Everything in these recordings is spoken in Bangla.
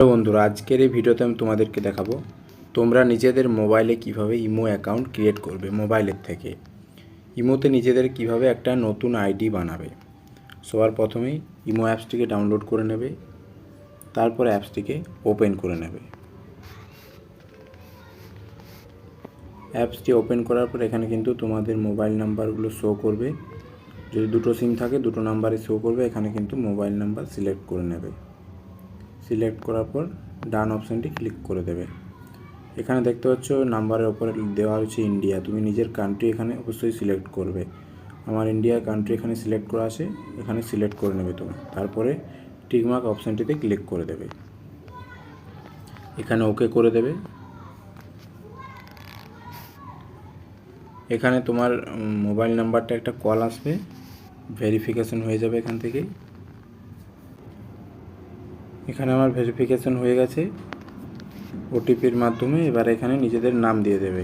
হ্যালো বন্ধুরা, আজকের এই ভিডিওতে আমি তোমাদেরকে দেখাবো তোমরা নিজেদের মোবাইলে কিভাবে ইমো অ্যাকাউন্ট ক্রিয়েট করবে। মোবাইলের থেকে ইমোতে নিজেদের কিভাবে একটা নতুন আইডি বানাবে। সবার প্রথমেই ইমো অ্যাপসটিকে ডাউনলোড করে নেবে, তারপর অ্যাপসটিকে ওপেন করে নেবে। অ্যাপসটি ওপেন করার পর এখানে কিন্তু তোমাদের মোবাইল নাম্বারগুলো শো করবে। যদি দুটো সিম থাকে দুটো নাম্বারে শো করবে। এখানে কিন্তু মোবাইল নাম্বার সিলেক্ট করে নেবে। সিলেক্ট করার পর ডান অপশানটি ক্লিক করে দেবে। এখানে দেখতে পাচ্ছ নাম্বারের ওপরে দেওয়া হচ্ছে ইন্ডিয়া। তুমি নিজের কান্ট্রি এখানে অবশ্যই সিলেক্ট করবে। আমার ইন্ডিয়া কান্ট্রি এখানে সিলেক্ট করা আছে, এখানে সিলেক্ট করে নেবে তুমি। তারপরে টিকমার্ক অপশানটিতে ক্লিক করে দেবে, এখানে ওকে করে দেবে। এখানে তোমার মোবাইল নাম্বারটা একটা কল আসবে, ভেরিফিকেশন হয়ে যাবে এখান থেকেই। এখানে আমার ভেরিফিকেশন হয়ে গেছে ওটিপির মাধ্যমে। এবার এখানে নিজেদের নাম দিয়ে দেবে,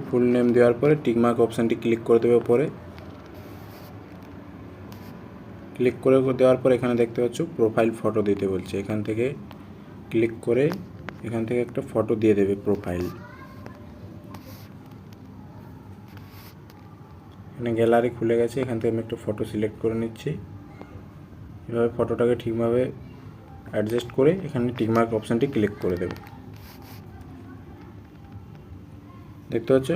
ফুল নেম দেওয়ার পরে টিকমার্ক অপশানটি ক্লিক করে দেবে। ওপরে ক্লিক করে দেওয়ার পর এখানে দেখতে পাচ্ছ প্রোফাইল ফটো দিতে বলছে। এখান থেকে ক্লিক করে এখান থেকে একটা ফটো দিয়ে দেবে প্রোফাইল। এখানে গ্যালারি খুলে গেছে, এখান থেকে আমি একটা ফটো সিলেক্ট করে নিচ্ছি। এভাবে ফটোটাকে ঠিকভাবে অ্যাডজাস্ট করে এখানে টিকমার্ক অপশানটি ক্লিক করে দেবে। দেখতে পাচ্ছ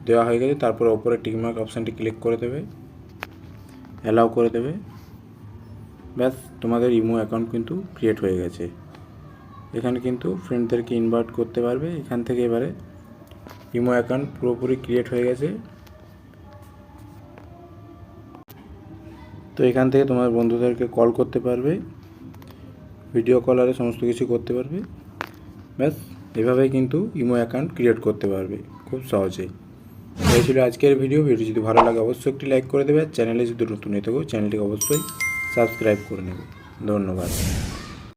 দেওয়া হয়ে গেছে। তারপরে ওপরে টিকমার্ক অপশানটি ক্লিক করে দেবে, অ্যালাউ করে দেবে। ব্যাস, তোমাদের ইমো অ্যাকাউন্ট কিন্তু ক্রিয়েট হয়ে গেছে। এখানে কিন্তু ফ্রেন্ডদেরকে ইনভাইট করতে পারবে। এখান থেকে এবারে ইমো অ্যাকাউন্ট পুরোপুরি ক্রিয়েট হয়ে গেছে। তো এখান থেকে তোমার বন্ধুদেরকে কল করতে পারবে, ভিডিও কলারে সমস্ত কিছু করতে পারবে। ব্যাস, এভাবেই কিন্তু ইমো অ্যাকাউন্ট ক্রিয়েট করতে পারবে খুব সহজেই। এই ছিল আজকের ভিডিওটি যদি ভালো লাগে অবশ্যই একটি লাইক করে দেবে। চ্যানেলে যদি নতুন হয়ে থাকো চ্যানেলটিকে অবশ্যই সাবস্ক্রাইব করে নেবে। ধন্যবাদ।